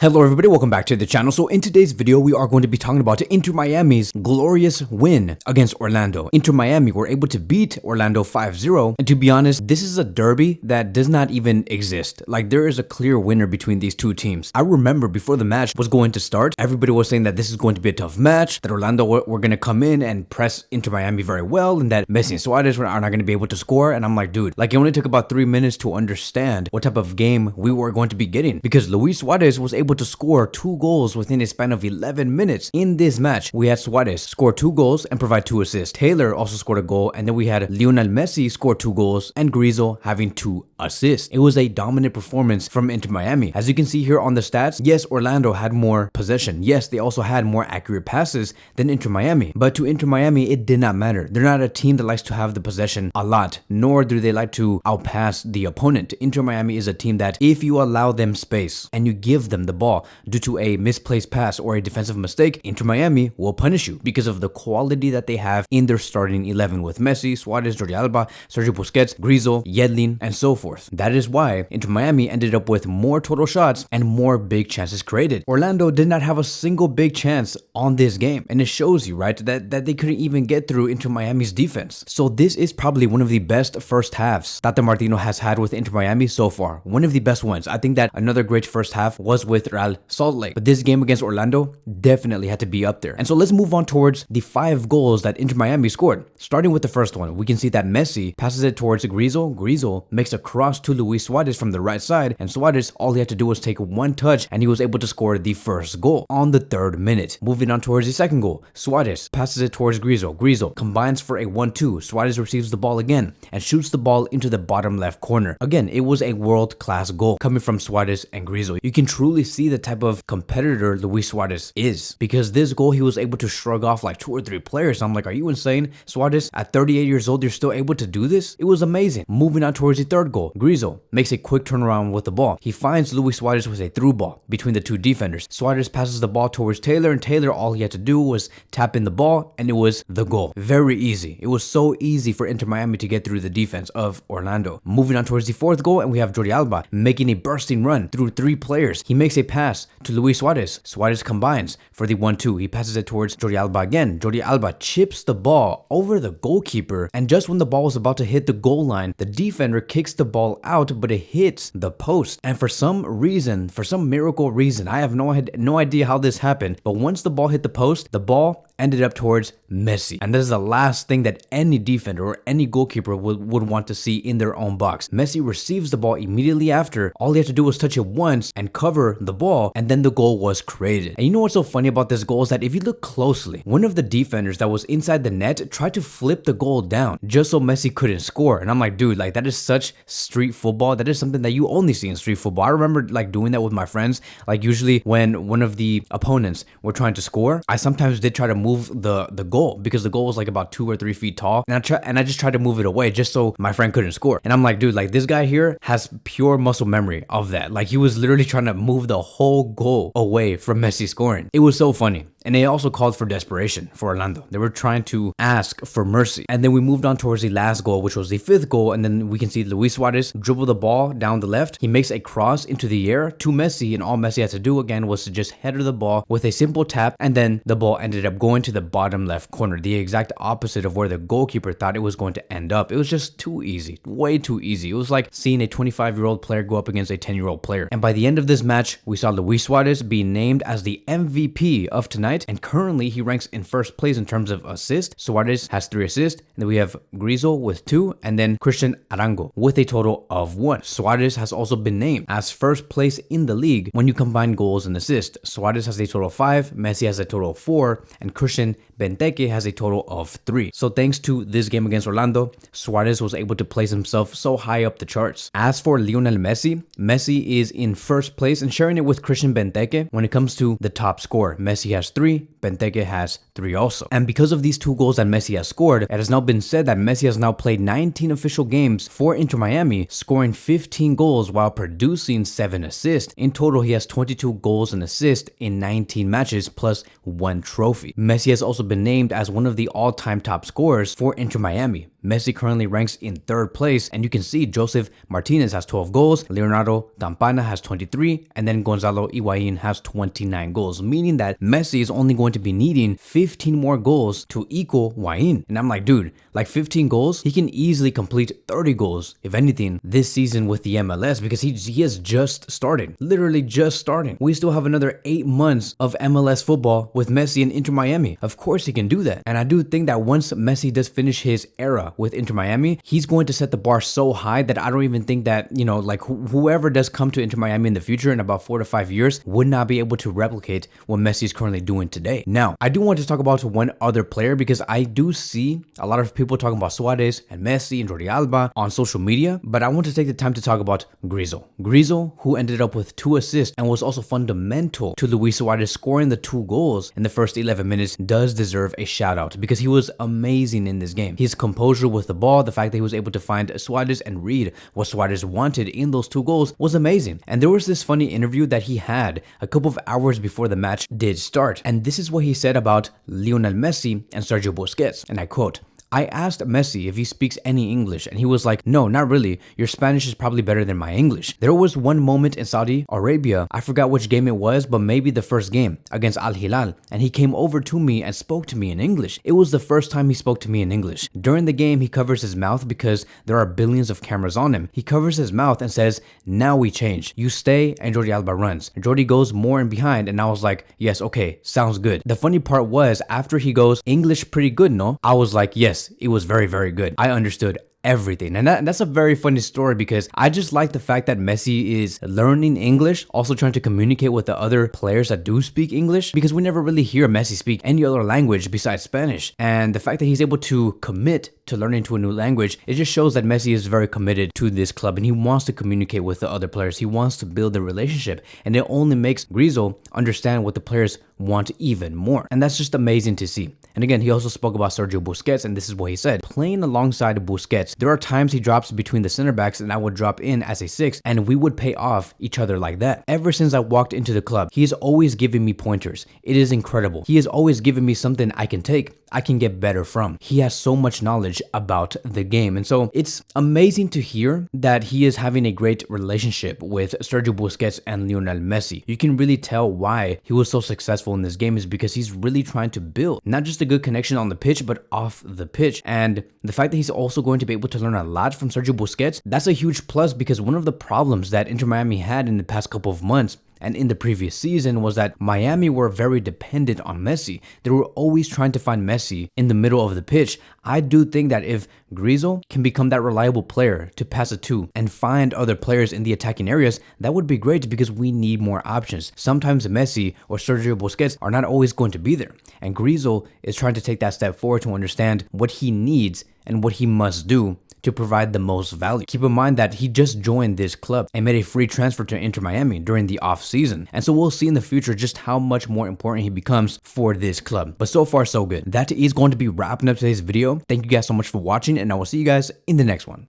Hello everybody, welcome back to the channel. So in today's video, we are going to be talking about Inter Miami's glorious win against Orlando. Inter Miami were able to beat Orlando 5-0. And to be honest, this is a derby that does not even exist. Like, there is a clear winner between these two teams. I remember before the match was going to start, everybody was saying that this is going to be a tough match, that Orlando were going to come in and press Inter Miami very well, and that Messi and Suarez are not going to be able to score. And I'm like, dude, like, it only took about 3 minutes to understand what type of game we were going to be getting, because Luis Suarez was able to score 2 goals within a span of 11 minutes. In this match, we had Suarez score 2 goals and provide 2 assists. Taylor also scored a goal, and then we had Lionel Messi score 2 goals and Gressel having 2 assists. It was a dominant performance from Inter Miami. As you can see here on the stats, yes, Orlando had more possession. Yes, they also had more accurate passes than Inter Miami, but to Inter Miami, it did not matter. They're not a team that likes to have the possession a lot, nor do they like to outpass the opponent. Inter Miami is a team that if you allow them space and you give them the ball, due to a misplaced pass or a defensive mistake, Inter Miami will punish you because of the quality that they have in their starting 11 with Messi, Suarez, Jordi Alba, Sergio Busquets, Gressel, Yedlin, and so forth. That is why Inter Miami ended up with more total shots and more big chances created. Orlando did not have a single big chance on this game, and it shows you, right, that they couldn't even get through Inter Miami's defense. So this is probably one of the best first halves Tata Martino has had with Inter Miami so far. One of the best ones. I think that another great first half was with Real Salt Lake, but this game against Orlando definitely had to be up there. And so let's move on towards the 5 goals that Inter Miami scored. Starting with the first one, we can see that Messi passes it towards Gressel. Gressel makes a cross to Luis Suarez from the right side, and Suarez, all he had to do was take 1 touch and he was able to score the first goal on the 3rd minute. Moving on towards the second goal, Suarez passes it towards Gressel. Gressel combines for a 1-2. Suarez receives the ball again and shoots the ball into the bottom left corner. Again, it was a world-class goal coming from Suarez and Gressel. You can truly see the type of competitor Luis Suarez is, because this goal he was able to shrug off like 2 or 3 players. I'm like, are you insane, Suarez? At 38 years old, you're still able to do this? It was amazing. Moving on towards the 3rd goal, Gressel makes a quick turnaround with the ball. He finds Luis Suarez with a through ball between the 2 defenders. Suarez passes the ball towards Taylor, and Taylor, all he had to do was tap in the ball, and it was the goal. Very easy. It was so easy for Inter Miami to get through the defense of Orlando. Moving on towards the 4th goal, and we have Jordi Alba making a bursting run through 3 players. He makes a pass to Luis Suarez. Suarez combines for the 1-2. He passes it towards Jordi Alba again. Jordi Alba chips the ball over the goalkeeper, and just when the ball was about to hit the goal line, the defender kicks the ball out, but it hits the post. And for some reason, for some miracle reason, I have no idea how this happened, but once the ball hit the post, the ball ended up towards Messi. And that is the last thing that any defender or any goalkeeper would want to see in their own box. Messi receives the ball immediately after. All he had to do was touch it once and cover the ball, and then the goal was created. And you know what's so funny about this goal is that if you look closely, one of the defenders that was inside the net tried to flip the goal down just so Messi couldn't score. And I'm like, dude, like, that is such street football. That is something that you only see in street football. I remember like doing that with my friends. Like, usually when one of the opponents were trying to score, I sometimes did try to move the goal, because the goal was like about 2 or 3 feet tall, and I just tried to move it away just so my friend couldn't score. And I'm like, dude, like, this guy here has pure muscle memory of that. Like, he was literally trying to move the whole goal away from Messi scoring. It was so funny. And they also called for desperation for Orlando. They were trying to ask for mercy. And then we moved on towards the last goal, which was the 5th goal. And then we can see Luis Suarez dribble the ball down the left. He makes a cross into the air to Messi, and all Messi had to do again was to just header the ball with a simple tap, and then the ball ended up going to the bottom left corner, the exact opposite of where the goalkeeper thought it was going to end up. It was just too easy, way too easy. It was like seeing a 25-year-old player go up against a 10-year-old player. And by the end of this match, we saw Luis Suarez being named as the MVP of tonight, and currently he ranks in 1st place in terms of assists. Suarez has 3 assists, and then we have Gressel with 2, and then Christian Arango with a total of 1. Suarez has also been named as 1st place in the league when you combine goals and assists. Suarez has a total of 5, Messi has a total of 4, and Christian Benteke has a total of 3. So thanks to this game against Orlando, Suarez was able to place himself so high up the charts. As for Lionel Messi, Messi is in 1st place and sharing it with Christian Benteke when it comes to the top score. Messi has 3, Benteke has 3 also. And because of these 2 goals that Messi has scored, it has now been said that Messi has now played 19 official games for Inter Miami, scoring 15 goals while producing 7 assists. In total, he has 22 goals and assists in 19 matches plus 1 trophy. Messi has also been named as one of the all-time top scorers for Inter Miami. Messi currently ranks in 3rd place, and you can see Joseph Martinez has 12 goals, Leonardo Campana has 23, and then Gonzalo Higuain has 29 goals, meaning that Messi is only going to be needing 15 more goals to equal Higuain. And I'm like, dude, like 15 goals, he can easily complete 30 goals, if anything, this season with the MLS, because he has just started, literally just starting. We still have another 8 months of MLS football with Messi and Inter Miami. Of course he can do that. And I do think that once Messi does finish his era with Inter Miami, he's going to set the bar so high that I don't even think that, you know, like whoever does come to Inter Miami in the future in about 4 to 5 years would not be able to replicate what Messi is currently doing today. Now, I do want to talk about one other player, because I do see a lot of people talking about Suarez and Messi and Jordi Alba on social media, but I want to take the time to talk about Gressel. Gressel, who ended up with 2 assists and was also fundamental to Luis Suarez scoring the 2 goals in the first 11 minutes, does deserve a shout out because he was amazing in this game. His composure with the ball, the fact that he was able to find Suarez and read what Suarez wanted in those 2 goals was amazing. And there was this funny interview that he had a couple of hours before the match did start, and this is what he said about Lionel Messi and Sergio Busquets, and I quote, "I asked Messi if he speaks any English, and he was like, no, not really. Your Spanish is probably better than my English." There was one moment in Saudi Arabia, I forgot which game it was, but maybe the first game against Al Hilal, and he came over to me and spoke to me in English. It was the first time he spoke to me in English. During the game, he covers his mouth because there are billions of cameras on him. He covers his mouth and says, "Now we change. You stay," and Jordi Alba runs. Jordi goes more in behind, and I was like, yes, okay, sounds good. The funny part was, after he goes, "English pretty good, no?" I was like, yes, it was very, very good. I understood everything. And that's a very funny story, because I just like the fact that Messi is learning English, also trying to communicate with the other players that do speak English, because we never really hear Messi speak any other language besides Spanish. And the fact that he's able to commit to learning to a new language, it just shows that Messi is very committed to this club and he wants to communicate with the other players. He wants to build a relationship, and it only makes Gressel understand what the players want even more. And that's just amazing to see. And again, he also spoke about Sergio Busquets, and this is what he said. Playing alongside Busquets, there are times he drops between the center backs and I would drop in as a 6, and we would pay off each other like that. Ever since I walked into the club, he is always giving me pointers. It is incredible. He is always giving me something I can take, I can get better from. He has so much knowledge about the game. And so it's amazing to hear that he is having a great relationship with Sergio Busquets and Lionel Messi. You can really tell why he was so successful in this game is because he's really trying to build not just a good connection on the pitch, but off the pitch. And the fact that he's also going to be able to learn a lot from Sergio Busquets, that's a huge plus, because one of the problems that Inter Miami had in the past couple of months and in the previous season was that Miami were very dependent on Messi. They were always trying to find Messi in the middle of the pitch. I do think that if Gressel can become that reliable player to pass it to and find other players in the attacking areas, that would be great, because we need more options. Sometimes Messi or Sergio Busquets are not always going to be there. And Gressel is trying to take that step forward to understand what he needs and what he must do to provide the most value. Keep in mind that he just joined this club and made a free transfer to Inter Miami during the off season. And so we'll see in the future just how much more important he becomes for this club. But so far, so good. That is going to be wrapping up today's video. Thank you guys so much for watching, and I will see you guys in the next one.